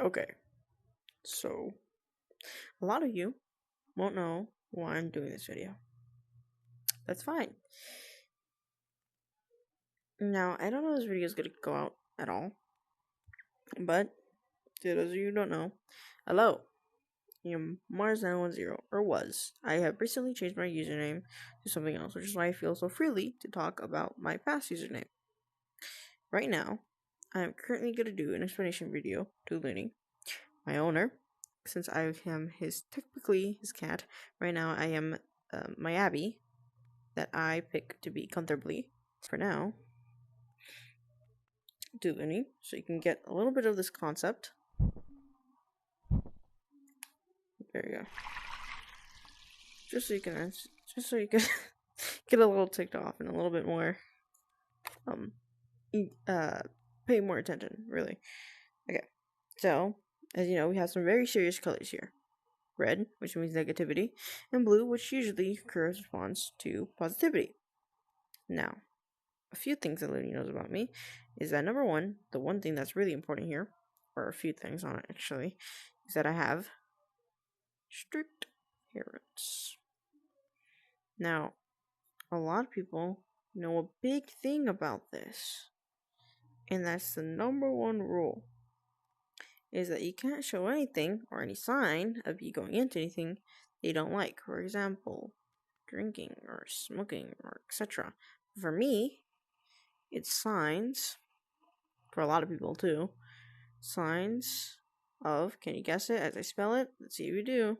Okay, so a lot of you won't know why I'm doing this video. That's fine. Now, I don't know if this video is going to go out at all, but to those of you who don't know, hello, I'm Mars910, or was. I have recently changed my username to something else, which is why I feel so freely to talk about my past username. Right now, I am currently going to do an explanation video to Looney, my owner, since I am technically his cat. Right now, I am my Abby, that I pick to be comfortably. For now, do Looney, so you can get a little bit of this concept. There you go. Just so you can get a little ticked off and a little bit more, pay more attention, really. Okay, so, as you know, we have some very serious colors here. Red, which means negativity, and blue, which usually corresponds to positivity. Now, a few things that Looney knows about me is that number one, the one thing that's really important here, or a few things on it actually, is that I have strict parents. Now, a lot of people know a big thing about this, and that's the number one rule, is that you can't show anything or any sign of you going into anything they don't like. For example, drinking or smoking or etc. For me, it's signs, for a lot of people too, signs of, can you guess it as I spell it? Let's see if you do.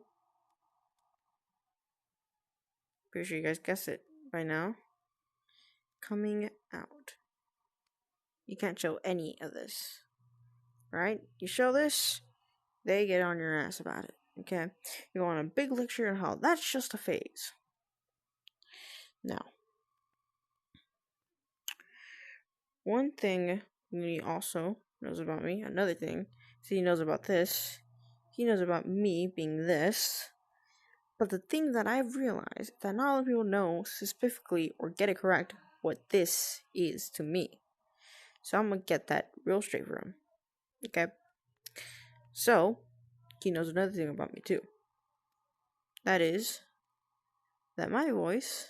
Pretty sure you guys guess it by now. Coming out. You can't show any of this, right? You show this, they get on your ass about it, okay? You go on a big lecture on how that's just a phase. Now, one thing he also knows about me, another thing, so he knows about this, he knows about me being this, but the thing that I've realized is that not a lot of people know specifically or get it correct what this is to me. So I'm gonna get that real straight for him, okay? So, he knows another thing about me too. That is, that my voice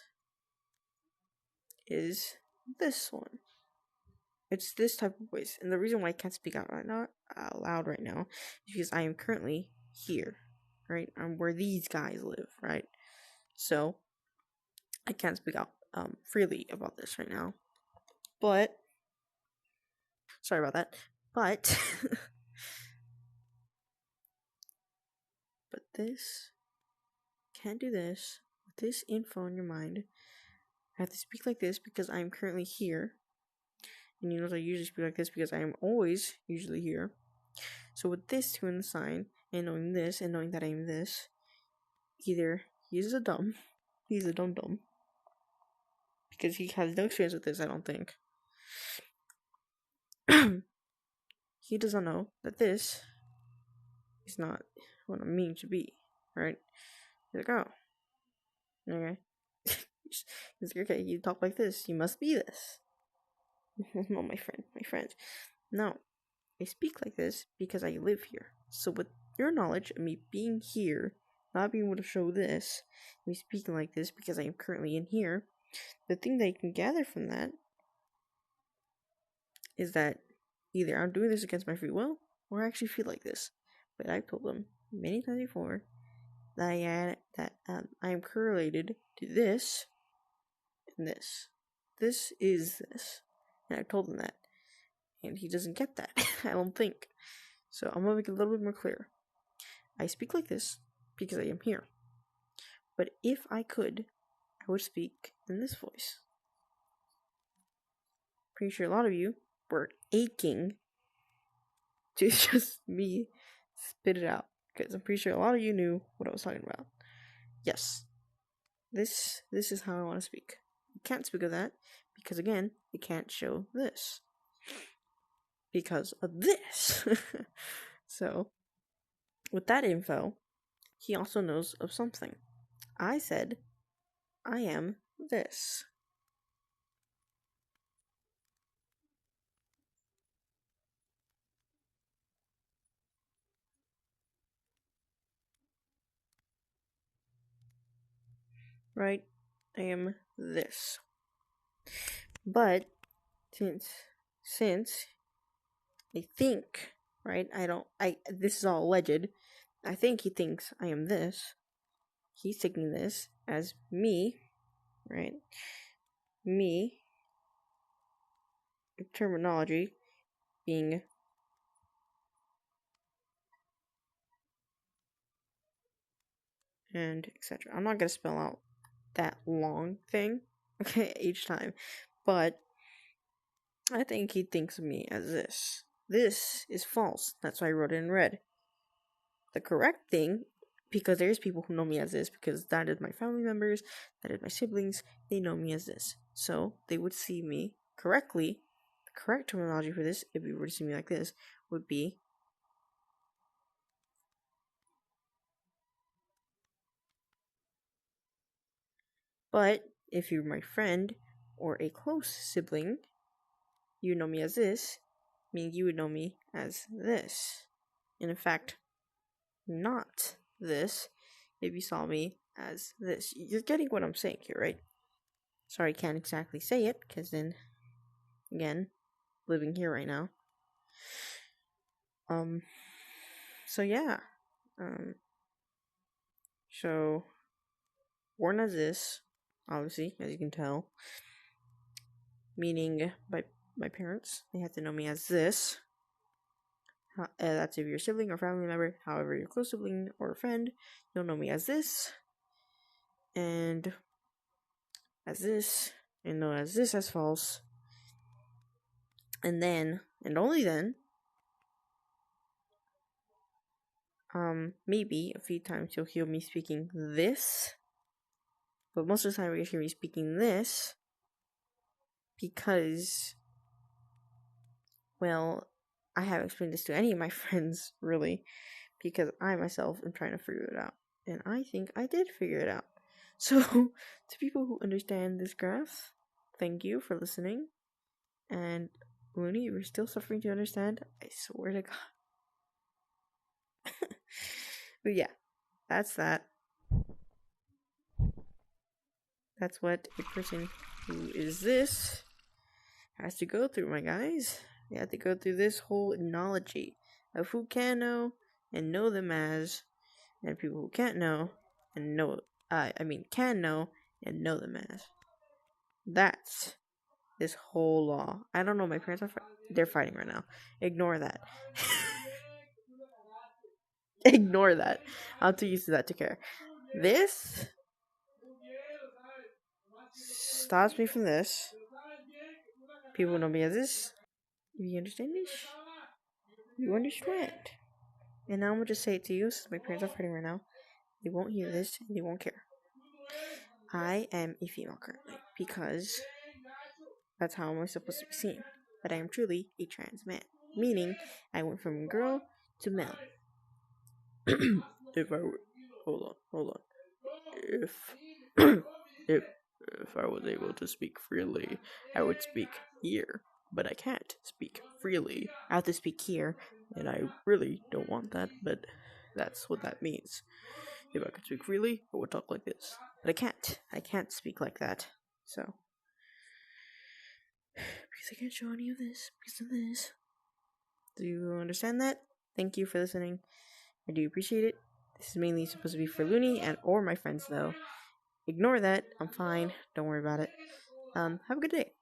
is this one. It's this type of voice, and the reason why I can't speak out loud right now is because I am currently here, right? I'm where these guys live, right? So I can't speak out freely about this right now. But sorry about that. But but this can't do this with this info in your mind. I have to speak like this because I am currently here. And you know I usually speak like this because I am always usually here. So with this two in the sign, and knowing this, and knowing that I am this, either he's a dumb, because he has no experience with this, I don't think. He doesn't know that this is not what I mean to be, right? He's like, oh, okay. He's like, okay, you talk like this, you must be this. No, my friend. No, I speak like this because I live here. So with your knowledge of me being here, not being able to show this, me speaking like this because I am currently in here, the thing that you can gather from that is that either I'm doing this against my free will, or I actually feel like this. But I've told them many times before that I am correlated to this and this. This is this. And I've told him that. And he doesn't get that, I don't think. So I'm gonna make it a little bit more clear. I speak like this because I am here. But if I could, I would speak in this voice. Pretty sure a lot of you were aching to just me spit it out. Because I'm pretty sure a lot of you knew what I was talking about. Yes. This is how I want to speak. You can't speak of that because, again, you can't show this. Because of this. So, with that info, he also knows of something. I said, I am this. right? I am this. But since I think, right? This is all alleged. I think he thinks I am this. He's taking this as me, right? Me, terminology being and etc. I'm not gonna spell out that long thing, okay, each time, but I think he thinks of me as this. This is false. That's why I wrote it in red. The correct thing, because there's people who know me as this, because that is my family members, that is my siblings, they know me as this. So they would see me correctly. The correct terminology for this, if you were to see me like this, would be but if you're my friend or a close sibling, you know me as this, meaning you would know me as this. And in fact, not this if you saw me as this. You're getting what I'm saying here, right? Sorry, I can't exactly say it, because then, again, living here right now. So yeah. So, born as this, obviously, as you can tell. Meaning, by my parents, they have to know me as this. That's if you're a sibling or family member. However, your close sibling or friend, you'll know me as this. And as this, and know as this as false. And then, and only then, maybe a few times you'll hear me speaking this. But most of the time you'll hear me speaking this. Because, well, I haven't explained this to any of my friends, really. Because I myself am trying to figure it out. And I think I did figure it out. So, to people who understand this graph, thank you for listening. And Looney, you're still suffering to understand? I swear to God. But yeah, that's that. That's what a person who is this has to go through, my guys. They have to go through this whole analogy of who can know and know them as, and people who can't know and know, can know and know them as. That's this whole law. I don't know, my parents are they're fighting right now. Ignore that. Ignore that. I'm too used to that to care. This stops me from this. People know me as this. You understand this? You understand. And now I'm gonna just say it to you, since my parents are fighting right now. They won't hear this and they won't care. I am a female currently, because that's how I'm supposed to be seen. But I am truly a trans man. Meaning, I went from girl to male. If I were, hold on. If if I was able to speak freely, I would speak here. But I can't speak freely. I have to speak here, and I really don't want that, but that's what that means. If I could speak freely, I would talk like this. But I can't. I can't speak like that. So, because I can't show any of this, because of this. Do you understand that? Thank you for listening. I do appreciate it. This is mainly supposed to be for Looney and or my friends, though. Ignore that. I'm fine. Don't worry about it. Have a good day.